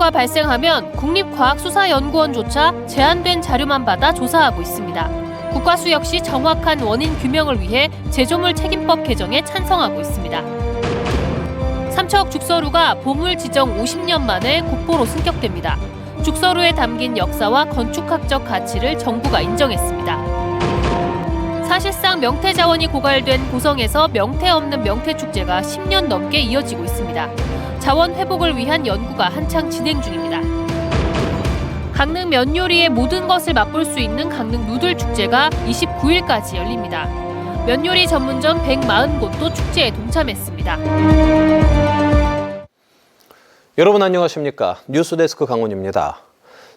사고가 발생하면 국립과학수사연구원조차 제한된 자료만 받아 조사하고 있습니다. 국과수 역시 정확한 원인 규명을 위해 제조물 책임법 개정에 찬성하고 있습니다. 삼척 죽서루가 보물 지정 50년 만에 국보로 승격됩니다. 죽서루에 담긴 역사와 건축학적 가치를 정부가 인정했습니다. 사실상 명태 자원이 고갈된 고성에서 명태 없는 명태축제가 10년 넘게 이어지고 있습니다. 자원 회복을 위한 연구가 한창 진행 중입니다. 강릉 면 요리의 모든 것을 맛볼 수 있는 강릉 누들 축제가 29일까지 열립니다. 면 요리 전문점 140곳도 축제에 동참했습니다. 여러분 안녕하십니까? 뉴스데스크 강원입니다.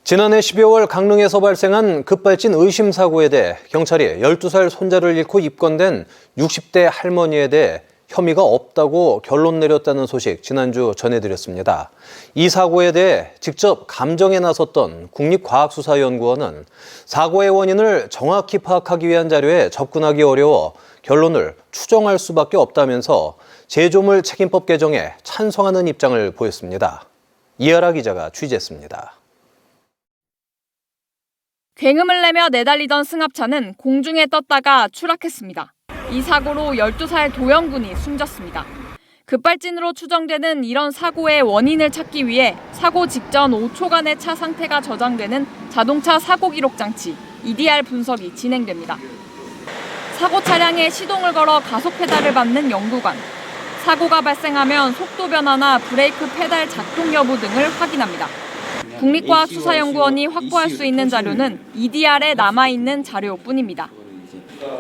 지난해 12월 강릉에서 발생한 급발진 의심 사고에 대해 경찰이 12살 손자를 잃고 입건된 60대 할머니에 대해 혐의가 없다고 결론 내렸다는 소식 지난주 전해드렸습니다. 이 사고에 대해 직접 감정에 나섰던 국립과학수사연구원은 사고의 원인을 정확히 파악하기 위한 자료에 접근하기 어려워 결론을 추정할 수밖에 없다면서 제조물 책임법 개정에 찬성하는 입장을 보였습니다. 이하라 기자가 취재했습니다. 굉음을 내며 내달리던 승합차는 공중에 떴다가 추락했습니다. 이 사고로 12살 도영군이 숨졌습니다. 급발진으로 추정되는 이런 사고의 원인을 찾기 위해 사고 직전 5초간의 차 상태가 저장되는 자동차 사고 기록 장치 EDR 분석이 진행됩니다. 사고 차량에 시동을 걸어 가속 페달을 밟는 연구관. 사고가 발생하면 속도 변화나 브레이크 페달 작동 여부 등을 확인합니다. 국립과학수사연구원이 확보할 수 있는 자료는 EDR에 남아있는 자료뿐입니다.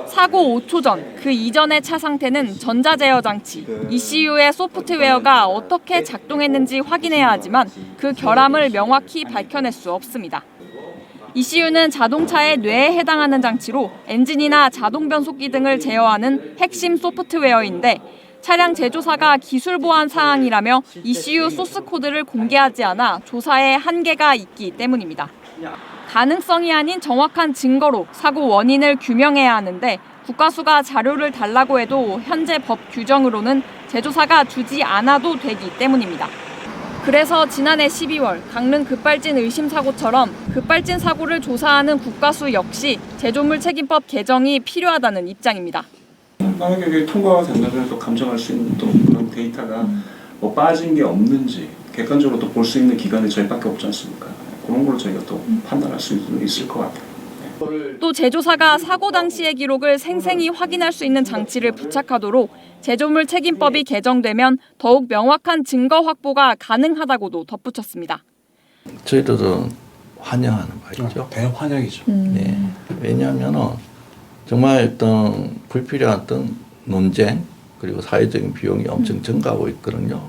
사고 5초 전, 그 이전의 차 상태는 전자제어 장치, ECU의 소프트웨어가 어떻게 작동했는지 확인해야 하지만 그 결함을 명확히 밝혀낼 수 없습니다. ECU는 자동차의 뇌에 해당하는 장치로 엔진이나 자동 변속기 등을 제어하는 핵심 소프트웨어인데 차량 제조사가 기술 보안 사항이라며 ECU 소스 코드를 공개하지 않아 조사에 한계가 있기 때문입니다. 가능성이 아닌 정확한 증거로 사고 원인을 규명해야 하는데 국과수가 자료를 달라고 해도 현재 법 규정으로는 제조사가 주지 않아도 되기 때문입니다. 그래서 지난해 12월 강릉 급발진 의심 사고처럼 급발진 사고를 조사하는 국과수 역시 제조물 책임법 개정이 필요하다는 입장입니다. 만약에 그게 통과가 된다면 또 감정할 수 있는 또 그런 데이터가 뭐 빠진 게 없는지 객관적으로 또 볼 수 있는 기관이 저희밖에 없지 않습니까? 그런 걸 저희가 또 판단할 수 있을 것 같아요. 또 제조사가 사고 당시의 기록을 생생히 확인할 수 있는 장치를 부착하도록 제조물 책임법이 개정되면 더욱 명확한 증거 확보가 가능하다고도 덧붙였습니다. 저희들은 환영하는 바이죠. 대환영이죠. 네. 왜냐하면 정말 어떤 불필요한 어떤 논쟁 그리고 사회적인 비용이 엄청 증가하고 있거든요.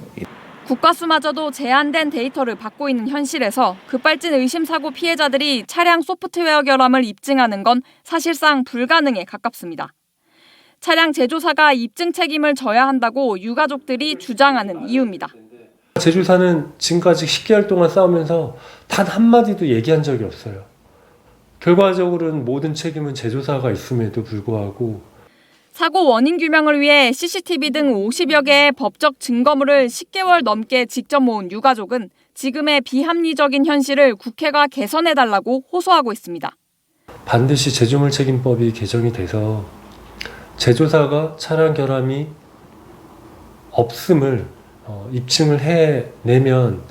국과수마저도 제한된 데이터를 받고 있는 현실에서 급발진 의심 사고 피해자들이 차량 소프트웨어 결함을 입증하는 건 사실상 불가능에 가깝습니다. 차량 제조사가 입증 책임을 져야 한다고 유가족들이 주장하는 이유입니다. 제조사는 지금까지 10개월 동안 싸우면서 단 한마디도 얘기한 적이 없어요. 결과적으로는 모든 책임은 제조사가 있음에도 불구하고 사고 원인 규명을 위해 CCTV 등 50여 개의 법적 증거물을 10개월 넘게 직접 모은 유가족은 지금의 비합리적인 현실을 국회가 개선해달라고 호소하고 있습니다. 반드시 제조물 책임법이 개정이 돼서 제조사가 차량 결함이 없음을 입증을 해내면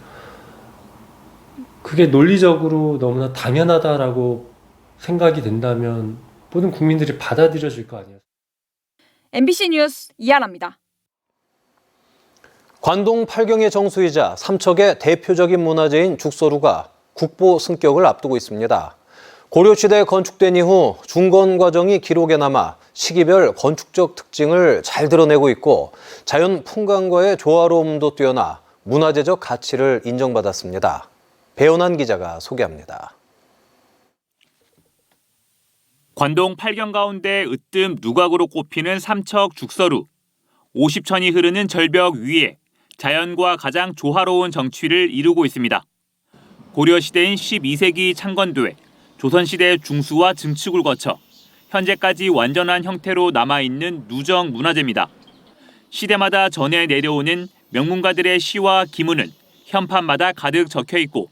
그게 논리적으로 너무나 당연하다라고 생각이 된다면 모든 국민들이 받아들여질 거 아니에요. MBC 뉴스 이하라입니다. 관동 8경의 정수이자 삼척의 대표적인 문화재인 죽서루가 국보 승격을 앞두고 있습니다. 고려시대에 건축된 이후 중건 과정이 기록에 남아 시기별 건축적 특징을 잘 드러내고 있고 자연 풍광과의 조화로움도 뛰어나 문화재적 가치를 인정받았습니다. 배은환 기자가 소개합니다. 관동 8경 가운데 으뜸 누각으로 꼽히는 삼척 죽서루. 50천이 흐르는 절벽 위에 자연과 가장 조화로운 정취를 이루고 있습니다. 고려시대인 12세기 창건돼 조선시대 중수와 증축을 거쳐 현재까지 완전한 형태로 남아있는 누적 문화재입니다. 시대마다 전해 내려오는 명문가들의 시와 기문은 현판마다 가득 적혀 있고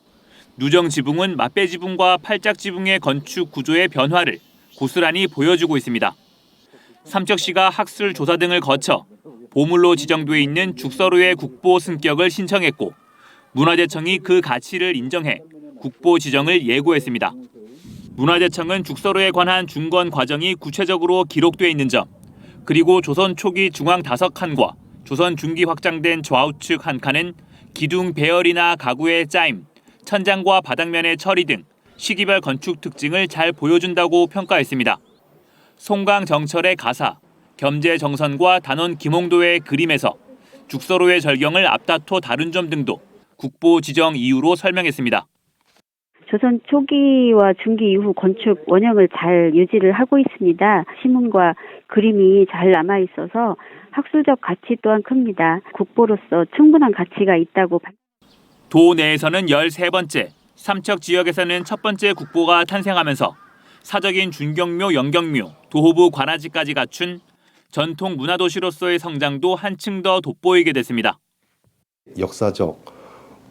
누정 지붕은 맞배 지붕과 팔짝 지붕의 건축 구조의 변화를 고스란히 보여주고 있습니다. 삼척시가 학술 조사 등을 거쳐 보물로 지정돼 있는 죽서로의 국보 승격을 신청했고 문화재청이 그 가치를 인정해 국보 지정을 예고했습니다. 문화재청은 죽서로에 관한 중건 과정이 구체적으로 기록돼 있는 점, 그리고 조선 초기 중앙 5칸과 조선 중기 확장된 좌우측 1칸은 기둥 배열이나 가구의 짜임, 천장과 바닥면의 처리 등 시기별 건축 특징을 잘 보여준다고 평가했습니다. 송강 정철의 가사, 겸재 정선과 단원 김홍도의 그림에서 죽서로의 절경을 앞다퉈 다룬 점 등도 국보 지정 이유로 설명했습니다. 조선 초기와 중기 이후 건축 원형을 잘 유지를 하고 있습니다. 시문과 그림이 잘 남아 있어서 학술적 가치 또한 큽니다. 국보로서 충분한 가치가 있다고. 도 내에서는 13번째, 삼척 지역에서는 첫 번째 국보가 탄생하면서 사적인 준경묘, 영경묘, 도호부 관아지까지 갖춘 전통 문화도시로서의 성장도 한층 더 돋보이게 됐습니다. 역사적,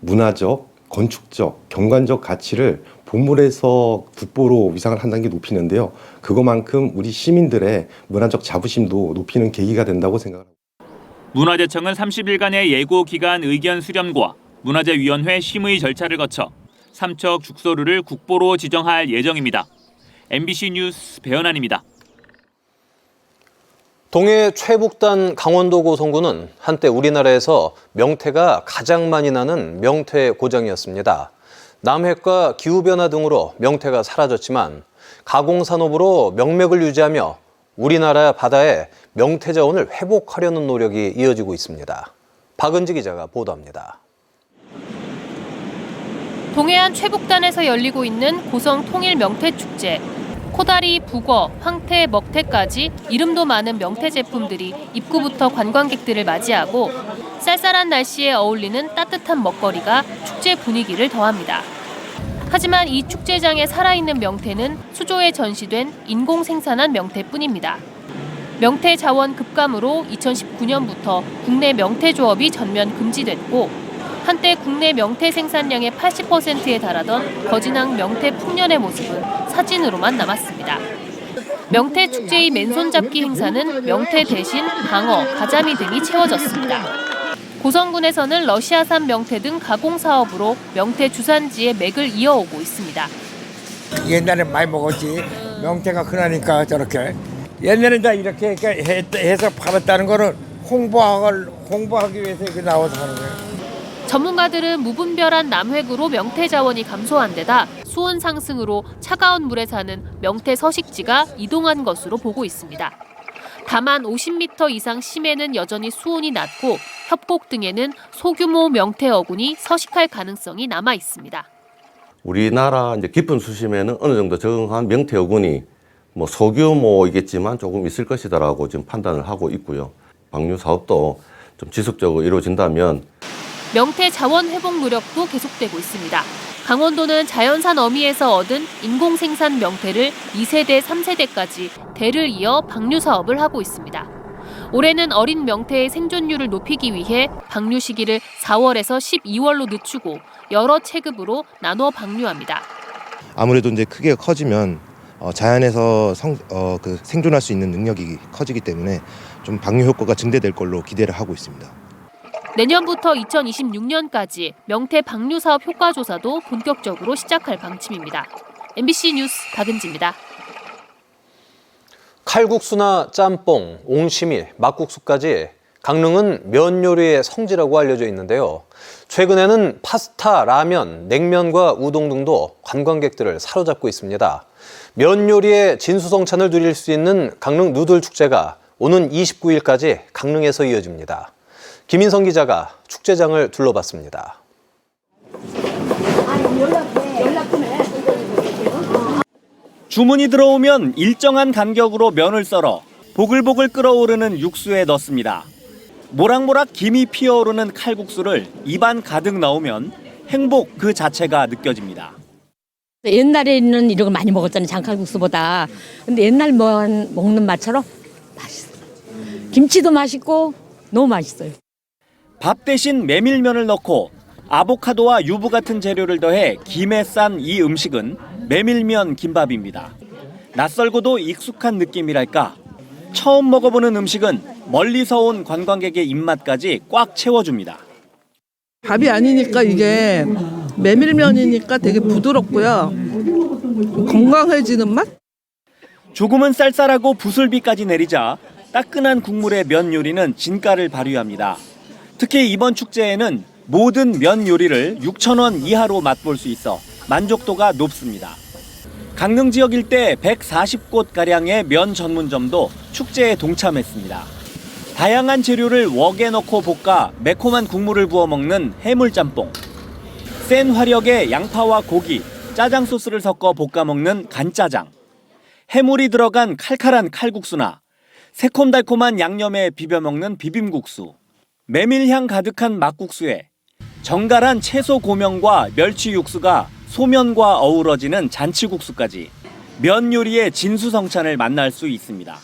문화적, 건축적, 경관적 가치를 보물에서 국보로 위상을 한 단계 높이는데요. 그것만큼 우리 시민들의 문화적 자부심도 높이는 계기가 된다고 생각합니다. 문화재청은 30일간의 예고 기간 의견 수렴과 문화재위원회 심의 절차를 거쳐 삼척 죽서루를 국보로 지정할 예정입니다. MBC 뉴스 배현환입니다. 동해 최북단 강원도 고성군은 한때 우리나라에서 명태가 가장 많이 나는 명태 고장이었습니다. 남획과 기후변화 등으로 명태가 사라졌지만 가공산업으로 명맥을 유지하며 우리나라 바다의 명태 자원을 회복하려는 노력이 이어지고 있습니다. 박은지 기자가 보도합니다. 동해안 최북단에서 열리고 있는 고성 통일 명태축제. 코다리, 북어, 황태, 먹태까지 이름도 많은 명태 제품들이 입구부터 관광객들을 맞이하고 쌀쌀한 날씨에 어울리는 따뜻한 먹거리가 축제 분위기를 더합니다. 하지만 이 축제장에 살아있는 명태는 수조에 전시된 인공 생산한 명태뿐입니다. 명태 자원 급감으로 2019년부터 국내 명태 조업이 전면 금지됐고 한때 국내 명태 생산량의 80%에 달하던 거진항 명태 풍년의 모습은 사진으로만 남았습니다. 명태 축제의 맨손 잡기 행사는 명태 대신 방어, 가자미 등이 채워졌습니다. 고성군에서는 러시아산 명태 등 가공 사업으로 명태 주산지의 맥을 이어오고 있습니다. 옛날에 많이 먹었지. 명태가 흔하니까 저렇게. 옛날에 다 이렇게 해서 팔았다는 거는 홍보하기 위해서 이렇게 나와서 하는 거예요. 전문가들은 무분별한 남획으로 명태 자원이 감소한 데다 수온 상승으로 차가운 물에 사는 명태 서식지가 이동한 것으로 보고 있습니다. 다만 50m 이상 심해는 여전히 수온이 낮고 협곡 등에는 소규모 명태 어군이 서식할 가능성이 남아 있습니다. 우리나라 이제 깊은 수심에는 어느 정도 적응한 명태 어군이 뭐 소규모이겠지만 조금 있을 것이다라고 지금 판단을 하고 있고요. 방류 사업도 좀 지속적으로 이루어진다면 명태 자원 회복 노력도 계속되고 있습니다. 강원도는 자연산 어미에서 얻은 인공생산 명태를 2세대, 3세대까지 대를 이어 방류 사업을 하고 있습니다. 올해는 어린 명태의 생존율을 높이기 위해 방류 시기를 4월에서 12월로 늦추고 여러 체급으로 나눠 방류합니다. 아무래도 이제 크게 커지면 자연에서 생존할 수 있는 능력이 커지기 때문에 좀 방류 효과가 증대될 걸로 기대를 하고 있습니다. 내년부터 2026년까지 명태 방류 사업 효과 조사도 본격적으로 시작할 방침입니다. MBC 뉴스 박은지입니다. 칼국수나 짬뽕, 옹심이, 막국수까지 강릉은 면 요리의 성지라고 알려져 있는데요. 최근에는 파스타, 라면, 냉면과 우동 등도 관광객들을 사로잡고 있습니다. 면 요리의 진수성찬을 누릴 수 있는 강릉 누들 축제가 오는 29일까지 강릉에서 이어집니다. 김인성 기자가 축제장을 둘러봤습니다. 주문이 들어오면 일정한 간격으로 면을 썰어 보글보글 끓어오르는 육수에 넣습니다. 모락모락 김이 피어오르는 칼국수를 입안 가득 넣으면 행복 그 자체가 느껴집니다. 옛날에는 이런 거 많이 먹었잖아요, 장칼국수보다. 근데 옛날 먹는 맛처럼 맛있어요. 김치도 맛있고 너무 맛있어요. 밥 대신 메밀면을 넣고 아보카도와 유부 같은 재료를 더해 김에 싼 이 음식은 메밀면 김밥입니다. 낯설고도 익숙한 느낌이랄까. 처음 먹어보는 음식은 멀리서 온 관광객의 입맛까지 꽉 채워줍니다. 밥이 아니니까 이게 메밀면이니까 되게 부드럽고요. 건강해지는 맛? 조금은 쌀쌀하고 부슬비까지 내리자 따끈한 국물의 면 요리는 진가를 발휘합니다. 특히 이번 축제에는 모든 면 요리를 6,000원 이하로 맛볼 수 있어 만족도가 높습니다. 강릉 지역 일대 140곳가량의 면 전문점도 축제에 동참했습니다. 다양한 재료를 웍에 넣고 볶아 매콤한 국물을 부어 먹는 해물짬뽕, 센 화력의 양파와 고기, 짜장 소스를 섞어 볶아 먹는 간짜장, 해물이 들어간 칼칼한 칼국수나 새콤달콤한 양념에 비벼 먹는 비빔국수, 메밀향 가득한 막국수에 정갈한 채소 고명과 멸치 육수가 소면과 어우러지는 잔치국수까지 면 요리의 진수성찬을 만날 수 있습니다.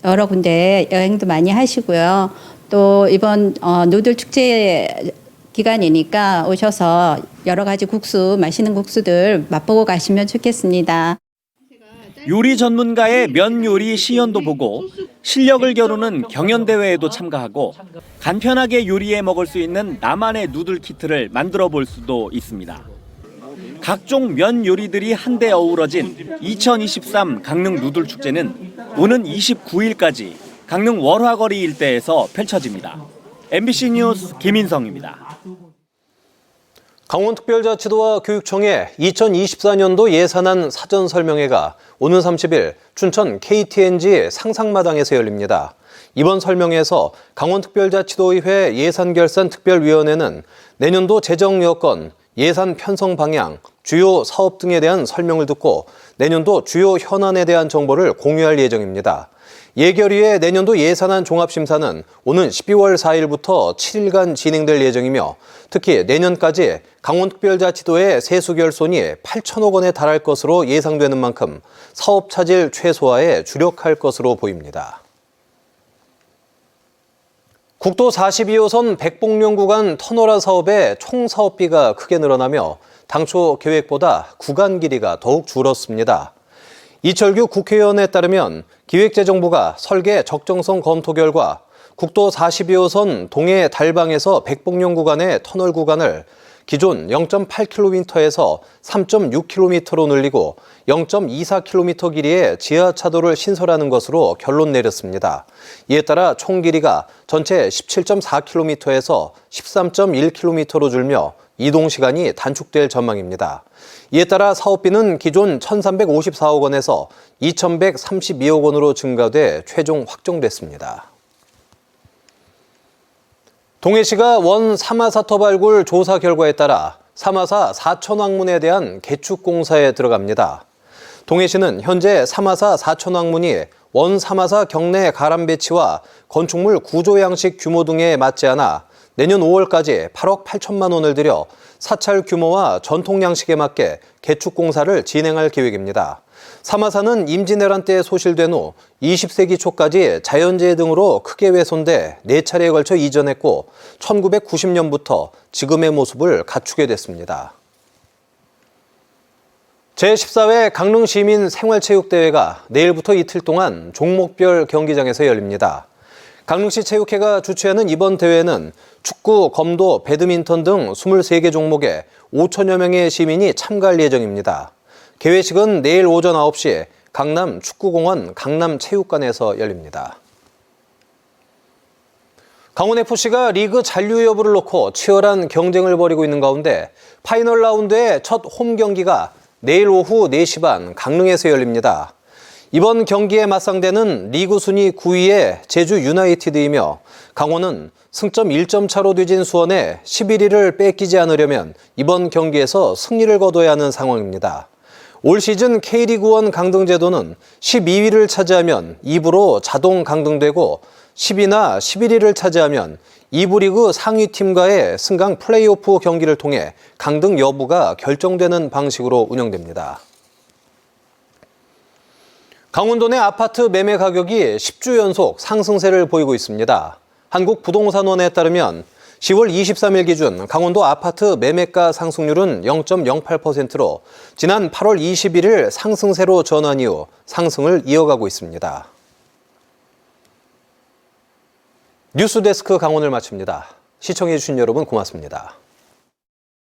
여러 군데 여행도 많이 하시고요. 또 이번 누들 축제 기간이니까 오셔서 여러 가지 국수, 맛있는 국수들 맛보고 가시면 좋겠습니다. 요리 전문가의 면 요리 시연도 보고 실력을 겨루는 경연대회에도 참가하고 간편하게 요리해 먹을 수 있는 나만의 누들 키트를 만들어 볼 수도 있습니다. 각종 면 요리들이 한데 어우러진 2023 강릉 누들 축제는 오는 29일까지 강릉 월화거리 일대에서 펼쳐집니다. MBC 뉴스 김인성입니다. 강원특별자치도와 교육청의 2024년도 예산안 사전 설명회가 오는 30일 춘천 KTNG 상상마당에서 열립니다. 이번 설명회에서 강원특별자치도의회 예산결산특별위원회는 내년도 재정 여건, 예산 편성 방향, 주요 사업 등에 대한 설명을 듣고 내년도 주요 현안에 대한 정보를 공유할 예정입니다. 예결위의 내년도 예산안 종합심사는 오는 12월 4일부터 7일간 진행될 예정이며 특히 내년까지 강원특별자치도의 세수 결손이 8천억 원에 달할 것으로 예상되는 만큼 사업 차질 최소화에 주력할 것으로 보입니다. 국도 42호선 백봉령 구간 터널화 사업의 총 사업비가 크게 늘어나며 당초 계획보다 구간 길이가 더욱 줄었습니다. 이철규 국회의원에 따르면 기획재정부가 설계 적정성 검토 결과 국도 42호선 동해 달방에서 백봉령 구간의 터널 구간을 기존 0.8km에서 3.6km로 늘리고 0.24km 길이의 지하차도를 신설하는 것으로 결론 내렸습니다. 이에 따라 총 길이가 전체 17.4km에서 13.1km로 줄며 이동 시간이 단축될 전망입니다. 이에 따라 사업비는 기존 1,354억 원에서 2,132억 원으로 증가돼 최종 확정됐습니다. 동해시가 원 사마사터 발굴 조사 결과에 따라 사마사 사천왕문에 대한 개축 공사에 들어갑니다. 동해시는 현재 사마사 사천왕문이 원 사마사 경내 가람 배치와 건축물 구조 양식 규모 등에 맞지 않아 내년 5월까지 8억 8천만 원을 들여 사찰 규모와 전통 양식에 맞게 개축 공사를 진행할 계획입니다. 사마사는 임진왜란 때 소실된 후 20세기 초까지 자연재해 등으로 크게 훼손돼 4차례에 걸쳐 이전했고 1990년부터 지금의 모습을 갖추게 됐습니다. 제14회 강릉시민 생활체육대회가 내일부터 이틀 동안 종목별 경기장에서 열립니다. 강릉시 체육회가 주최하는 이번 대회는 축구, 검도, 배드민턴 등 23개 종목에 5천여 명의 시민이 참가할 예정입니다. 개회식은 내일 오전 9시 강남 축구공원 강남체육관에서 열립니다. 강원FC가 리그 잔류 여부를 놓고 치열한 경쟁을 벌이고 있는 가운데 파이널 라운드의 첫 홈 경기가 내일 오후 4시 반 강릉에서 열립니다. 이번 경기에 맞상대는 리그 순위 9위의 제주 유나이티드이며 강원은 승점 1점 차로 뒤진 수원에 11위를 뺏기지 않으려면 이번 경기에서 승리를 거둬야 하는 상황입니다. 올 시즌 K리그1 강등 제도는 12위를 차지하면 2부로 자동 강등되고 10위나 11위를 차지하면 2부 리그 상위 팀과의 승강 플레이오프 경기를 통해 강등 여부가 결정되는 방식으로 운영됩니다. 강원도 내 아파트 매매 가격이 10주 연속 상승세를 보이고 있습니다. 한국부동산원에 따르면 10월 23일 기준 강원도 아파트 매매가 상승률은 0.08%로 지난 8월 21일 상승세로 전환 이후 상승을 이어가고 있습니다. 뉴스데스크 강원을 마칩니다. 시청해주신 여러분 고맙습니다.